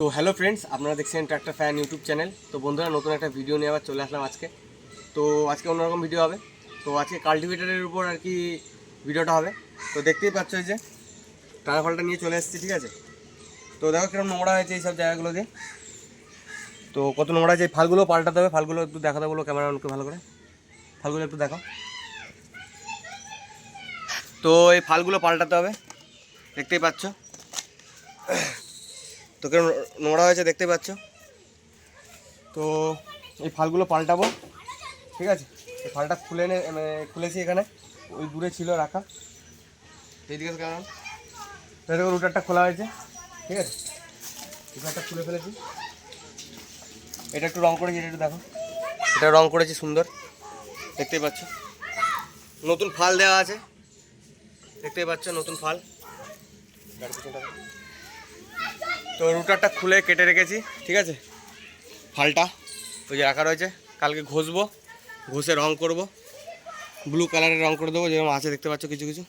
তো hello friends, আপনারা দেখছেন ট্র্যাক্টর ফ্যান ইউটিউব চ্যানেল। তো বন্ধুরা, নতুন একটা ভিডিও নিয়ে আবার চলে আসলাম আজকে। তো আজকে অন্যরকম ভিডিও হবে। তো আজকে কাল্টিভেটারের উপর আর কি ভিডিওটা হবে। তো দেখতেই পাচ্ছ যে টানা ফালটা নিয়ে চলে এসেছি, ঠিক আছে। তো দেখো কিরকম নোংরা হয়েছে এইসব জায়গাগুলো দিয়ে। তো কত নোংরা আছে, এই ফালগুলো পাল্টাতে হবে। ফালগুলো একটু দেখাতে বলো ক্যামেরাম্যানকে ভালো করে, ফালগুলো একটু দেখো। তো এই ফালগুলো পাল্টাতে হবে, দেখতেই পাচ্ছ। তো কিরকম নোংরা হয়েছে দেখতেই পাচ্ছ। তো এই ফালগুলো পাল্টাবো, ঠিক আছে। এই ফালটা খুলে খুলেছি এখানে, ওই দূরে ছিল রাখা। এইদিকে কেমন দেখো, রুটারটা খোলা হয়েছে, ঠিক আছে। রুটারটা খুলে ফেলেছি। এটা একটু রং করেছি, এটা একটু দেখো। এটা রং করেছি সুন্দর, দেখতেই পাচ্ছ। নতুন ফাল দেওয়া আছে, দেখতেই পাচ্ছ, নতুন ফাল। তো রুটারটা খুলে কেটে রেখেছি, ঠিক আছে। ফালটা ওই যে রাখা রয়েছে, কালকে ঘষবো, ঘষে রং করব, ব্লু কালারের রং করে দেবো, যেরকম আছে দেখতে পাচ্ছ কিছু কিছু,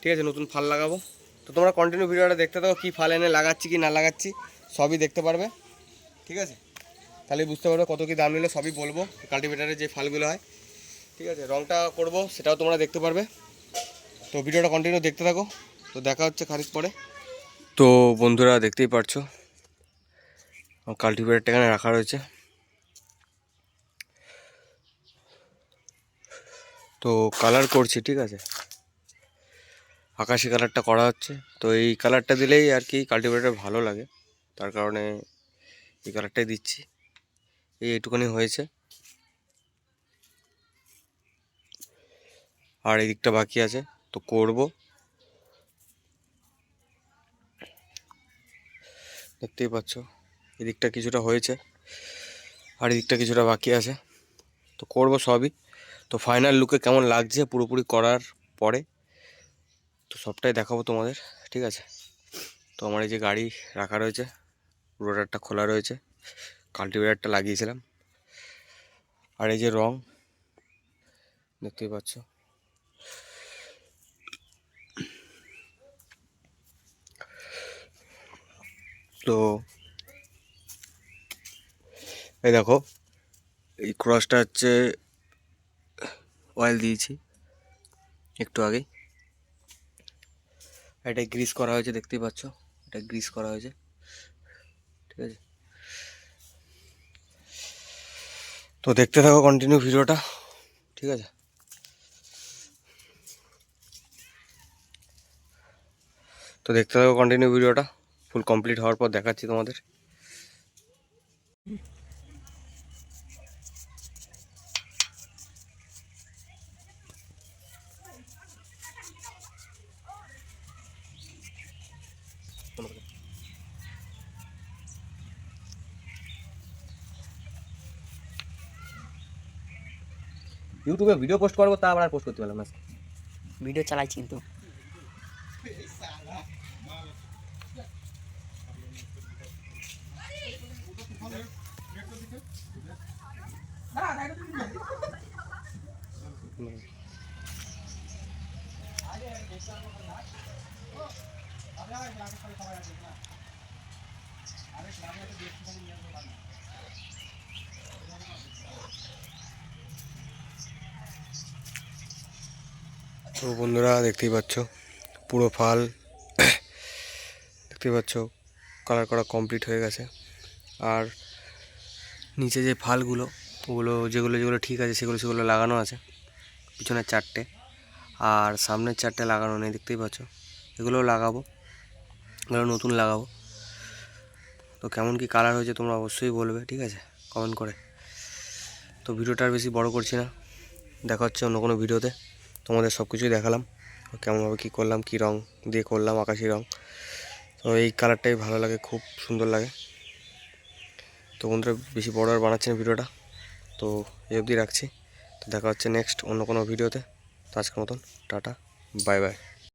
ঠিক আছে। নতুন ফাল লাগাবো। তো তোমরা কন্টিনিউ ভিডিওটা দেখতে থাকো, কী ফাল এনে লাগাচ্ছি কি না লাগাচ্ছি সবই দেখতে পারবে, ঠিক আছে। তাহলে বুঝতে পারবে কত কী দাম নিলে, সবই বলবো। কাল্টিভেটারের যে ফালগুলো হয়, ঠিক আছে, রংটা করব সেটাও তোমরা দেখতে পারবে। তো ভিডিওটা কন্টিনিউ দেখতে থাকো। তো দেখা হচ্ছে খানিক পরে। তো বন্ধুরা, দেখতেই পারছো কাল্টিভেটারটা এখানে রাখা রয়েছে। তো কালার করছি, ঠিক আছে, আকাশি কালারটা করা হচ্ছে। তো এই কালারটা দিলেই আর কি কাল্টিভেটার ভালো লাগে, তার কারণে এই কালারটাই দিচ্ছি। এইটুকুনি হয়েছে, আর এই দিকটা বাকি আছে, তো করব। দেখতেই পাচ্ছ এদিকটা কিছুটা হয়েছে, আর এদিকটা কিছুটা বাকি আছে, তো করব সবই। তো ফাইনাল লুকে কেমন লাগছে পুরোপুরি করার পরে তো সবটাই দেখাবো তোমাদের, ঠিক আছে। তো আমার এই যে গাড়ি রাখা রয়েছে, রোটারটা খোলা রয়েছে, কাল্টিভেটারটা লাগিয়েছিলাম, আর এই যে রং দেখতেই পাচ্ছ। তো এই দেখো, এই ক্রসটা হচ্ছে অয়েল দিয়েছি একটু আগেই। এটা গ্রিস করা হয়েছে, দেখতেই পাচ্ছ, এটা গ্রিস করা হয়েছে, ঠিক আছে। তো দেখতে থাকো কন্টিনিউ ভিডিওটা, ঠিক আছে। তো দেখতে থাকো কন্টিনিউ ভিডিওটা, ফুল কমপ্লিট হওয়ার পর দেখাচ্ছি তোমাদের। ইউটিউবে ভিডিও পোস্ট করবো, তা আবার আর পোস্ট করতে পারলাম না। ভিডিও চালাইছি কিন্তু তো বন্ধুরা, দেখতেই পাচ্ছ পুরো ফাল, দেখতেই পাচ্ছ কালার করা কমপ্লিট হয়ে গেছে। আর নিচে যে ফালগুলো, ওগুলো যেগুলো যেগুলো ঠিক আছে সেগুলো সেগুলো লাগানো আছে, পিছনের চারটে, আর সামনের চারটে লাগানো নেই, দেখতেই পাচ্ছ। এগুলোও লাগাবো, এগুলো নতুন লাগাবো। তো কেমন কি কালার হয়েছে তোমরা অবশ্যই বলবে, ঠিক আছে, কমেন্ট করে। তো ভিডিওটা আর বেশি বড় করছি না, দেখা হচ্ছে অন্য কোনো ভিডিওতে। তোমাদের সব কিছুই দেখালাম, কেমনভাবে কী করলাম, কী রং দিয়ে করলাম, আকাশি রং। তো এই কালারটাই ভালো লাগে, খুব সুন্দর লাগে। তো বন্ধুরা, বেশি বড় আর বানাচ্ছি না ভিডিওটা, তো এই অবধি রাখছি। তো দেখা হচ্ছে নেক্সট অন্য কোনো ভিডিওতে। তো আজকের মতন টাটা, বাই বাই।